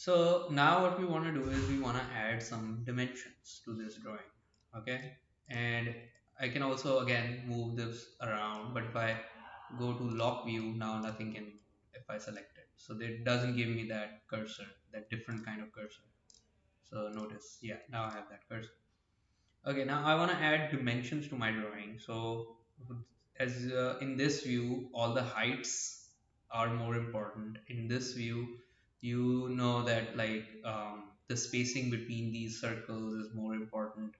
So now what we want to do is we want to add some dimensions to this drawing. Okay, and I can also again move this around, but if I go to lock view, now nothing can move if I select it. So it doesn't give me that cursor, that different kind of cursor. So notice, yeah, now I have that cursor. Okay, now I want to add dimensions to my drawing. So as in this view, all the heights are more important. In this view, you know that like the spacing between these circles is more important.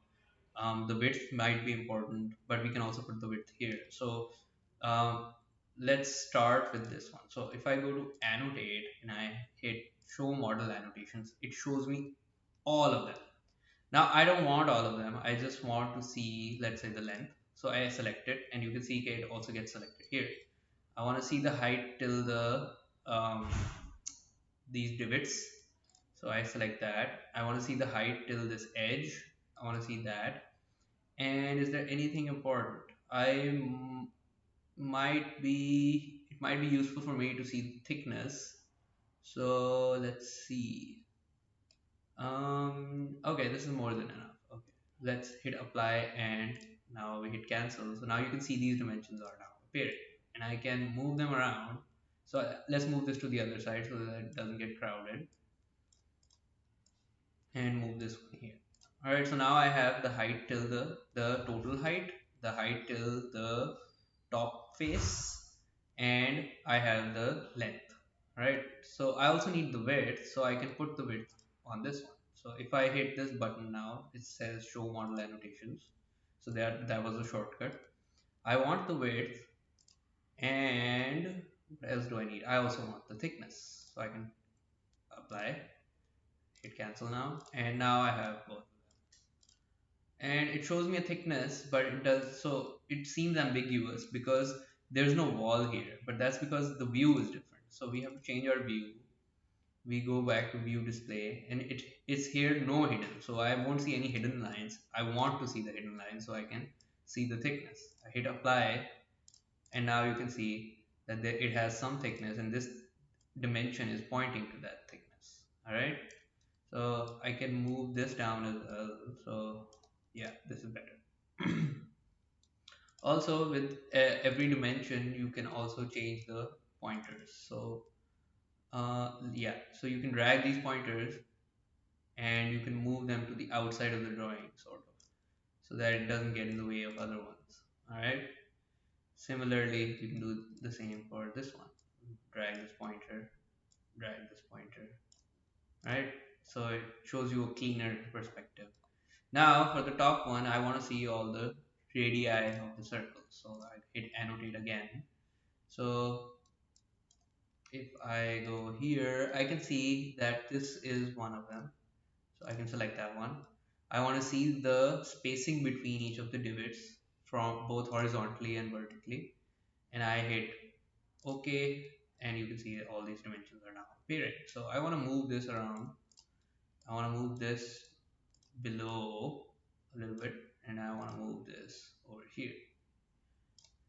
The width might be important, but we can also put the width here. So um, let's start with this one. So if I go to annotate and I hit show model annotations, it shows me all of them. Now I don't want all of them. I just want to see, let's say, the length. So I select it, and you can see it also gets selected here. I want to see the height till the um, these divots. So I select that. I want to see the height till this edge. I want to see that. And is there anything important? Might be, it might be useful for me to see the thickness. So let's see. Okay, this is more than enough. Okay, let's hit apply and now we hit cancel. So now you can see these dimensions are now appearing and I can move them around. So let's move this to the other side so that it doesn't get crowded and move this one here. All right, so now I have the height till the total height, the height till the top face, and I have the length. Right, so I also need the width, so I can put the width on this one. So if I hit this button now, it says show model annotations. So that was a shortcut. I want the width, and what else do I need? I also want the thickness, so I can apply, hit cancel now, and now I have both. And it shows me a thickness, but it does, so it seems ambiguous because there's no wall here, but that's because the view is different. So we have to change our view. We go back to view display, and it is here no hidden, so I won't see any hidden lines. I want to see the hidden lines so I can see the thickness. I hit apply, and now you can see that it has some thickness, and this dimension is pointing to that thickness. All right, so I can move this down as well. So yeah, this is better. Also with every dimension you can also change the pointers. So yeah, so you can drag these pointers and you can move them to the outside of the drawing, sort of, so that it doesn't get in the way of other ones. All right, similarly you can do the same for this one. Drag this pointer, drag this pointer, right? So it shows you a cleaner perspective. Now for the top one, I want to see all the radii of the circle, so I hit annotate again. So if I go here, I can see that this is one of them. So I can select that one. I want to see the spacing between each of the divots from both horizontally and vertically. And I hit OK, and you can see all these dimensions are now appearing. So I want to move this around. I want to move this below a little bit, and I want to move this over here.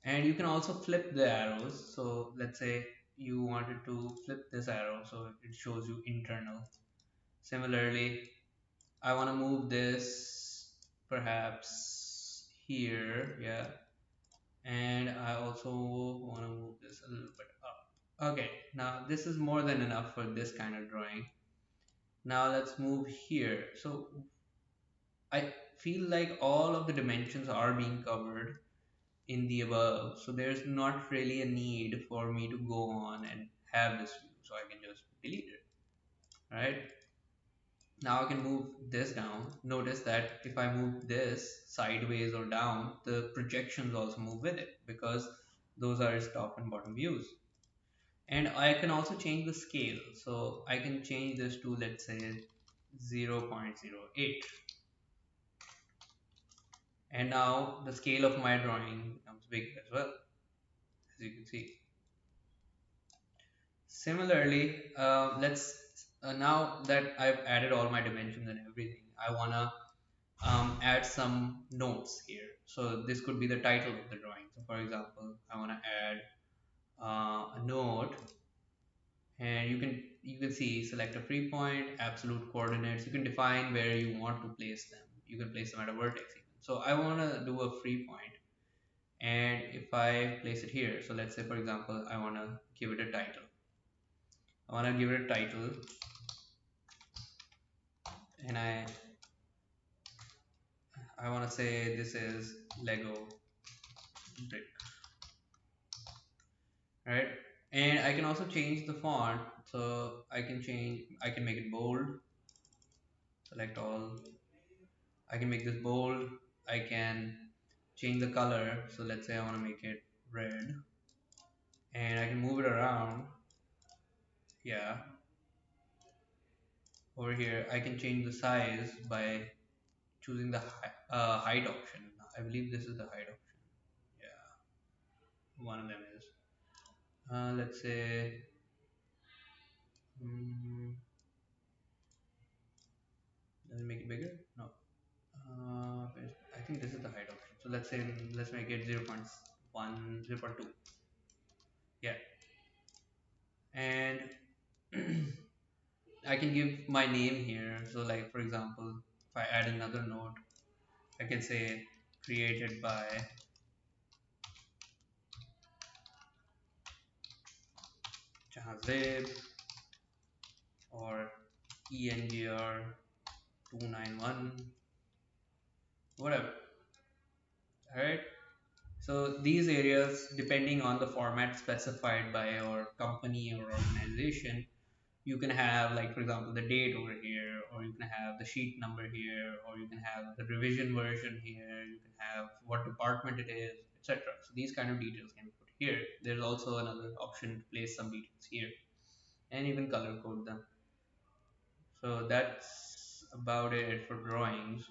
And you can also flip the arrows. So let's say you wanted to flip this arrow so it shows you internal. Similarly, I want to move this perhaps here, yeah, and I also want to move this a little bit up. Okay, now this is more than enough for this kind of drawing. Now let's move here. So I feel like all of the dimensions are being covered in the above, so there's not really a need for me to go on and have this view, so I can just delete it. All right, now I can move this down. Notice that if I move this sideways or down, the projections also move with it because those are its top and bottom views. And I can also change the scale, so I can change this to, let's say, 0.08, and now the scale of my drawing becomes big as well, as you can see. Similarly, let's now that I've added all my dimensions and everything, I wanna add some notes here. So this could be the title of the drawing. So for example, I want to add a note, and you can see select a free point, absolute coordinates. You can define where you want to place them. You can place them at a vertex even. So I want to do a free point, and if I place it here, so let's say for example I want to give it a title. I want to give it a title, and I want to say this is Lego brick, right? And I can also change the font. So I can make it bold, select all. I can make this bold. I can change the color. So let's say I want to make it red, and I can move it around. Yeah, over here I can change the size by choosing the height option. I believe this is the height option. Yeah, one of them is. Let's say, mm, does it make it bigger? No. I think this is the height option. So let's say let's make it 0 0.1, 0.2. Yeah, and I can give my name here. So like for example, if I add another node, I can say created by Jahazeb or ENGR 291, whatever. Alright. So these areas, depending on the format specified by your company or organization, you can have like for example the date over here, or you can have the sheet number here, or you can have the revision version here, you can have what department it is, etc. So these kind of details can be put here. There's also another option to place some details here, and even color code them. So that's about it for drawings.